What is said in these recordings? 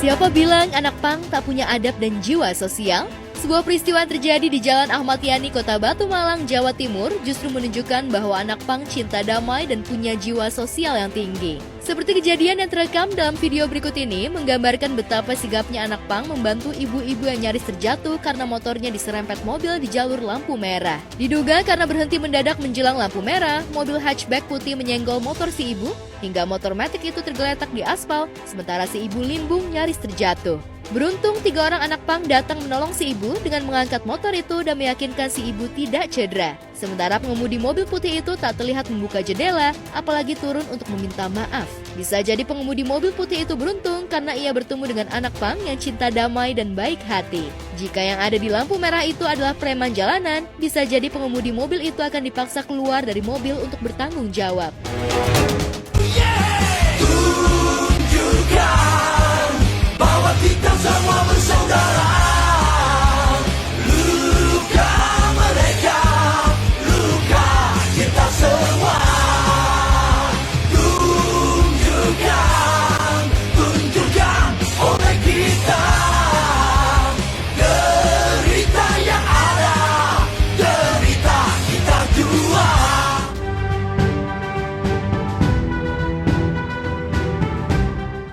Siapa bilang anak pang tak punya adab dan jiwa sosial? Sebuah peristiwa yang terjadi di Jalan Ahmad Yani, Kota Batu Malang, Jawa Timur justru menunjukkan bahwa anak pang cinta damai dan punya jiwa sosial yang tinggi. Seperti kejadian yang terekam dalam video berikut ini menggambarkan betapa sigapnya anak pang membantu ibu-ibu yang nyaris terjatuh karena motornya diserempet mobil di jalur lampu merah. Diduga karena berhenti mendadak menjelang lampu merah, mobil hatchback putih menyenggol motor si ibu hingga motor matic itu tergeletak di aspal, sementara si ibu limbung nyaris terjatuh. Beruntung 3 orang anak pang datang menolong si ibu dengan mengangkat motor itu dan meyakinkan si ibu tidak cedera. Sementara pengemudi mobil putih itu tak terlihat membuka jendela, apalagi turun untuk meminta maaf. Bisa jadi pengemudi mobil putih itu beruntung karena ia bertemu dengan anak pang yang cinta damai dan baik hati. Jika yang ada di lampu merah itu adalah preman jalanan, bisa jadi pengemudi mobil itu akan dipaksa keluar dari mobil untuk bertanggung jawab. Bahwa kita semua bersaudara. Luka mereka, luka kita semua. Tunjukkan oleh kita derita yang ada, derita kita jua.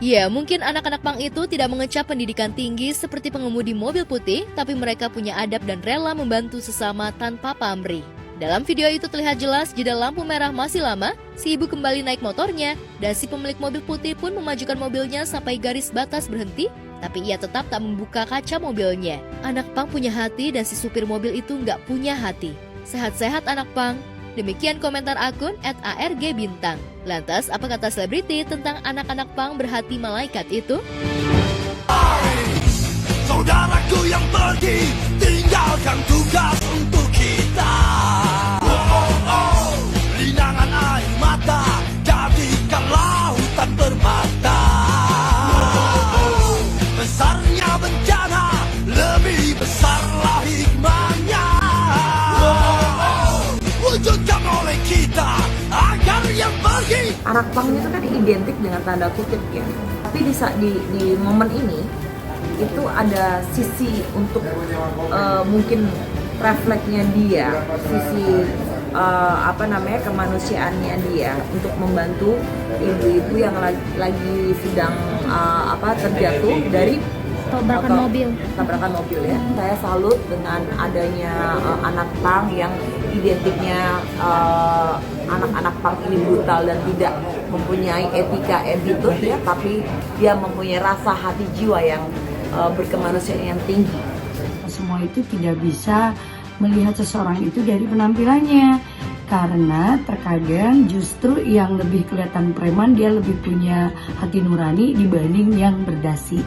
Ya, mungkin anak-anak pang itu tidak mengecap pendidikan tinggi seperti pengemudi mobil putih, tapi mereka punya adab dan rela membantu sesama tanpa pamrih. Dalam video itu terlihat jelas jeda lampu merah masih lama, si ibu kembali naik motornya, dan si pemilik mobil putih pun memajukan mobilnya sampai garis batas berhenti, tapi ia tetap tak membuka kaca mobilnya. Anak pang punya hati dan si supir mobil itu nggak punya hati. Sehat-sehat anak pang. Demikian komentar akun @argbintang. Lantas, apa kata selebriti tentang anak-anak pang berhati malaikat itu? Saudaraku yang pergi, tinggalkan tugas untuk kita. Linangan air mata, jadikan lautan bermata. Besarnya bencana, lebih besarlah hikmahnya. Wujudkan oleh kita agar yang pergi. Anak pang itu kan identik dengan tanda kutip ya. Tapi di momen ini itu ada sisi untuk mungkin refleksnya dia, sisi kemanusiaannya dia untuk membantu ibu-ibu yang lagi sedang terjatuh dari tabrakan mobil ya. Saya salut dengan adanya anak pang yang identiknya anak-anak pang ini brutal dan tidak mempunyai etika attitude ya, tapi dia mempunyai rasa hati jiwa yang berkemanusiaan yang tinggi. Semua itu tidak bisa melihat seseorang itu dari penampilannya, karena terkadang justru yang lebih kelihatan preman dia lebih punya hati nurani dibanding yang berdasi.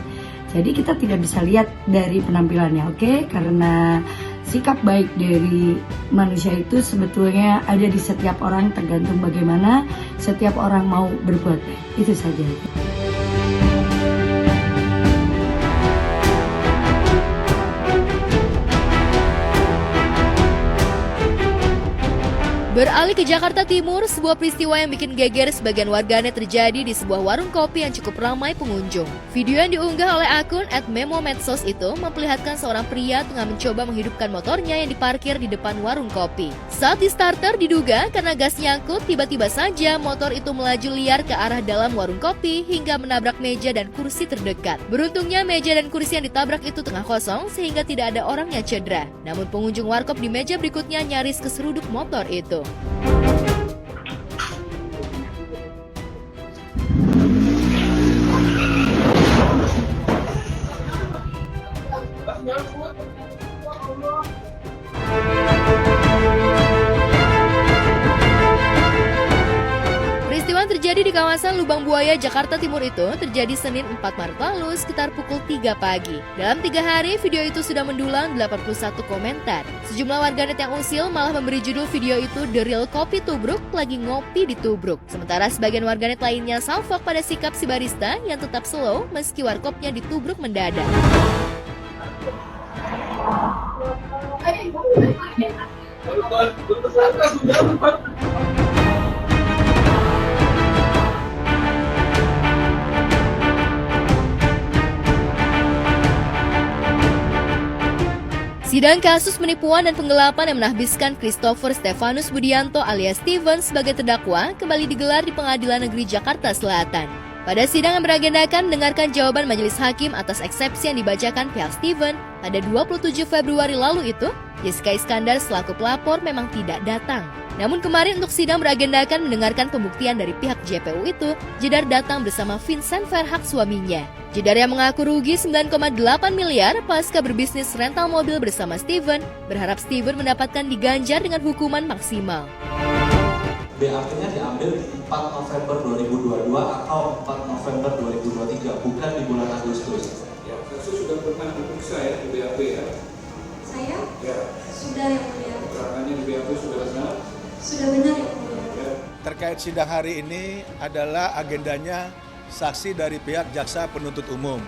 Jadi kita tidak bisa lihat dari penampilannya, oke? Karena sikap baik dari manusia itu sebetulnya ada di setiap orang, tergantung bagaimana setiap orang mau berbuat. Itu saja. Beralih ke Jakarta Timur, sebuah peristiwa yang bikin geger sebagian warganet terjadi di sebuah warung kopi yang cukup ramai pengunjung. Video yang diunggah oleh akun @memomedsos itu memperlihatkan seorang pria tengah mencoba menghidupkan motornya yang diparkir di depan warung kopi. Saat di starter diduga karena gas nyangkut, tiba-tiba saja motor itu melaju liar ke arah dalam warung kopi hingga menabrak meja dan kursi terdekat. Beruntungnya meja dan kursi yang ditabrak itu tengah kosong sehingga tidak ada orang yang cedera. Namun pengunjung warkop di meja berikutnya nyaris keseruduk motor itu. Peristiwa yang terjadi di kawasan Lubang Buaya, Jakarta Timur itu terjadi Senin 4 Maret lalu sekitar pukul 3 pagi. Dalam 3 hari, video itu sudah mendulang 81 komentar. Sejumlah warganet yang usil malah memberi judul video itu The Real Kopi Tubruk, lagi ngopi di Tubruk. Sementara sebagian warganet lainnya salfok pada sikap si barista yang tetap slow meski warkopnya ditubruk mendadak. Sidang kasus penipuan dan penggelapan yang menahbiskan Christopher Stefanus Budianto alias Steven sebagai terdakwa kembali digelar di Pengadilan Negeri Jakarta Selatan. Pada sidang yang beragendakan mendengarkan jawaban majelis hakim atas eksepsi yang dibacakan pihak Steven pada 27 Februari lalu itu, Jessica Iskandar selaku pelapor memang tidak datang. Namun kemarin untuk sidang beragendakan mendengarkan pembuktian dari pihak JPU itu, Jedar datang bersama Vincent Verhaak suaminya. Jedar yang mengaku rugi 9,8 miliar pasca berbisnis rental mobil bersama Steven, berharap Steven mendapatkan diganjar dengan hukuman maksimal. BAP-nya diambil 4 November 2022 atau 4 November 2023, bukan di bulan Agustus. Ya, Saksi sudah pernah diperiksa ya di BAP ya? Saya? Ya. Sudah yang mulia. Keterangannya di BAP sudah benar? Sudah benar yang mulia. Ya. Terkait sidang hari ini adalah agendanya saksi dari pihak jaksa penuntut umum.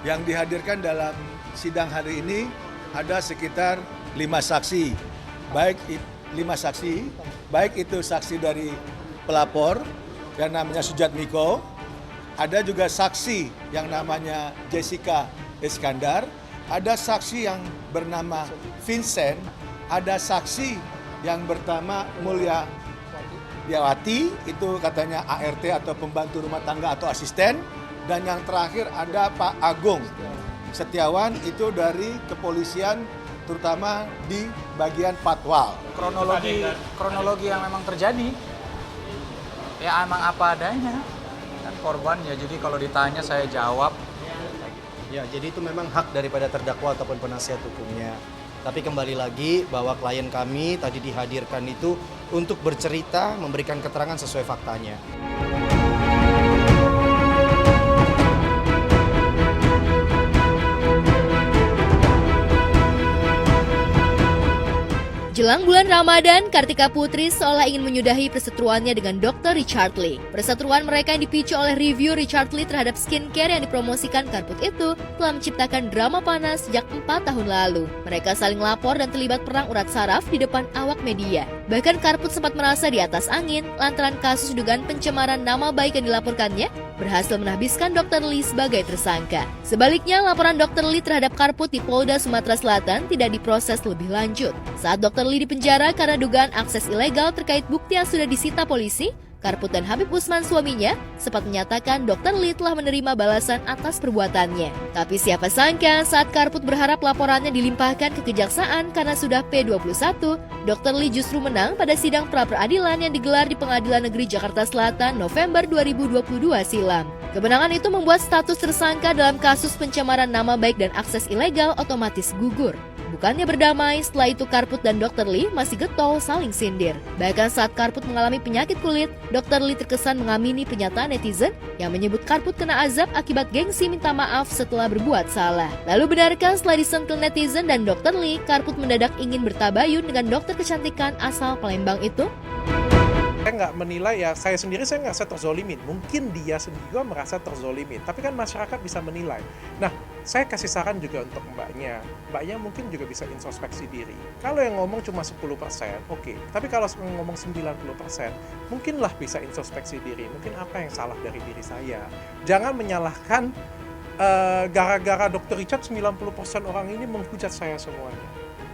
Yang dihadirkan dalam sidang hari ini ada sekitar 5 saksi, baik itu saksi dari pelapor yang namanya Sujatmiko, ada juga saksi yang namanya Jessica Iskandar, ada saksi yang bernama Vincent, ada saksi yang bernama Mulya Diawati, itu katanya ART atau pembantu rumah tangga atau asisten, dan yang terakhir ada Pak Agung Setiawan, itu dari kepolisian terutama di bagian Patwal. Kronologi yang memang terjadi ya emang apa adanya kan korban ya, jadi kalau ditanya saya jawab. Ya, jadi itu memang hak daripada terdakwa ataupun penasihat hukumnya. Tapi kembali lagi bahwa klien kami tadi dihadirkan itu untuk bercerita, memberikan keterangan sesuai faktanya. Jelang bulan Ramadan, Kartika Putri seolah ingin menyudahi perseteruannya dengan Dr. Richard Lee. Perseteruan mereka yang dipicu oleh review Richard Lee terhadap skincare yang dipromosikan Karput itu telah menciptakan drama panas sejak 4 tahun lalu. Mereka saling lapor dan terlibat perang urat saraf di depan awak media. Bahkan Karput sempat merasa di atas angin lantaran kasus dugaan pencemaran nama baik yang dilaporkannya berhasil menahbiskan Dr. Lee sebagai tersangka. Sebaliknya, laporan Dr. Lee terhadap Karput di Polda Sumatera Selatan tidak diproses lebih lanjut. Saat Dr. Lee dipenjara karena dugaan akses ilegal terkait bukti yang sudah disita polisi, Karput dan Habib Usman suaminya sempat menyatakan Dr. Lee telah menerima balasan atas perbuatannya. Tapi siapa sangka saat Karput berharap laporannya dilimpahkan ke kejaksaan karena sudah P21, Dr. Lee justru menang pada sidang pra-peradilan yang digelar di Pengadilan Negeri Jakarta Selatan November 2022 silam. Kemenangan itu membuat status tersangka dalam kasus pencemaran nama baik dan akses ilegal otomatis gugur. Bukannya berdamai, setelah itu Karput dan Dr. Lee masih getol saling sindir. Bahkan saat Karput mengalami penyakit kulit, Dr. Lee terkesan mengamini pernyataan netizen yang menyebut Karput kena azab akibat gengsi minta maaf setelah berbuat salah. Lalu benarkah setelah disentil netizen dan Dr. Lee, Karput mendadak ingin bertabayun dengan dokter kecantikan asal Palembang itu? Saya nggak menilai, ya saya sendiri saya ngerasa terzolimin. Mungkin dia sendiri juga merasa terzolimin. Tapi kan masyarakat bisa menilai. Nah, saya kasih saran juga untuk mbaknya. Mbaknya mungkin juga bisa introspeksi diri. Kalau yang ngomong cuma 10%, oke. Tapi kalau ngomong 90%, mungkinlah bisa introspeksi diri. Mungkin apa yang salah dari diri saya. Jangan menyalahkan gara-gara Dr. Richard 90% orang ini menghujat saya semuanya.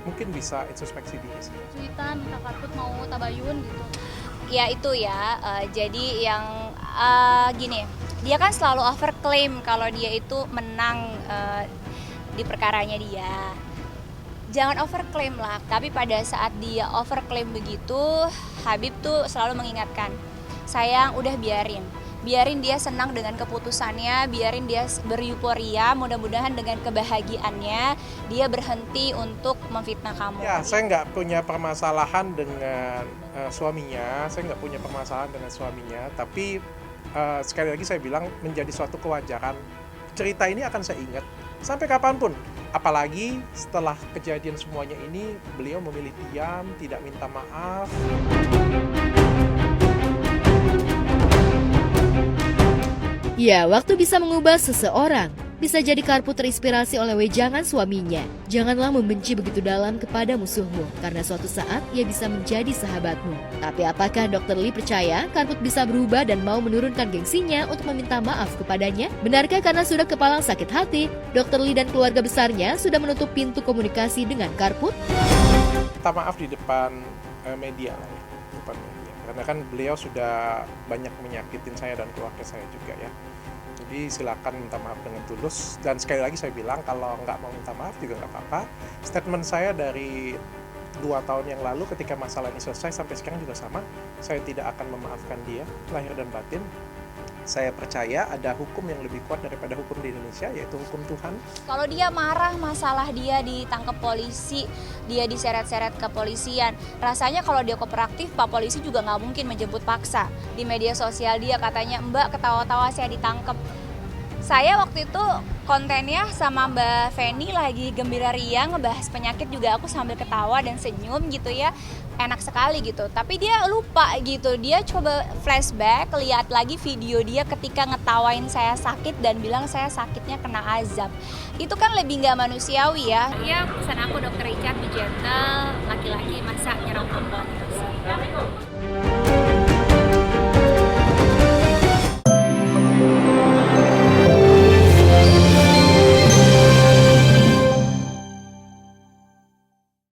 Mungkin bisa introspeksi diri sih. Cuitan minta Karput mau tabayun gitu. Ya itu ya, jadi yang gini, dia kan selalu overclaim kalau dia itu menang di perkaranya dia. Jangan overclaim lah, tapi pada saat dia overclaim begitu, Habib tuh selalu mengingatkan, sayang udah biarin dia senang dengan keputusannya, biarin dia beryuforia, mudah-mudahan dengan kebahagiaannya dia berhenti untuk memfitnah kamu. Ya, saya nggak punya permasalahan dengan suaminya, tapi sekali lagi saya bilang menjadi suatu kewajaran. Cerita ini akan saya ingat sampai kapanpun, apalagi setelah kejadian semuanya ini beliau memilih diam, tidak minta maaf. Ya, waktu bisa mengubah seseorang. Bisa jadi Karput terinspirasi oleh wejangan suaminya. Janganlah membenci begitu dalam kepada musuhmu, karena suatu saat ia bisa menjadi sahabatmu. Tapi apakah Dr. Lee percaya Karput bisa berubah dan mau menurunkan gengsinya untuk meminta maaf kepadanya? Benarkah karena sudah kepalang sakit hati, Dr. Lee dan keluarga besarnya sudah menutup pintu komunikasi dengan Karput? Minta maaf di depan media lah ya, depan media. Karena kan beliau sudah banyak menyakitin saya dan keluarga saya juga ya. Jadi silakan minta maaf dengan tulus, dan sekali lagi saya bilang kalau nggak mau minta maaf juga nggak apa-apa. Statement saya dari 2 tahun yang lalu ketika masalah ini selesai sampai sekarang juga sama. Saya tidak akan memaafkan dia lahir dan batin. Saya percaya ada hukum yang lebih kuat daripada hukum di Indonesia, yaitu hukum Tuhan. Kalau dia marah masalah dia ditangkap polisi, dia diseret-seret ke polisian, rasanya kalau dia kooperatif, Pak Polisi juga nggak mungkin menjemput paksa. Di media sosial dia katanya, Mbak ketawa-tawa saya ditangkap. Saya waktu itu kontennya sama Mbak Feni lagi gembira riang ngebahas penyakit juga, aku sambil ketawa dan senyum gitu ya, enak sekali gitu. Tapi dia lupa gitu, dia coba flashback, lihat lagi video dia ketika ngetawain saya sakit dan bilang saya sakitnya kena azab. Itu kan lebih nggak manusiawi ya. Iya, pesan aku Dr. Richard, be gentle, laki-laki masa nyerang perempuan gitu sih.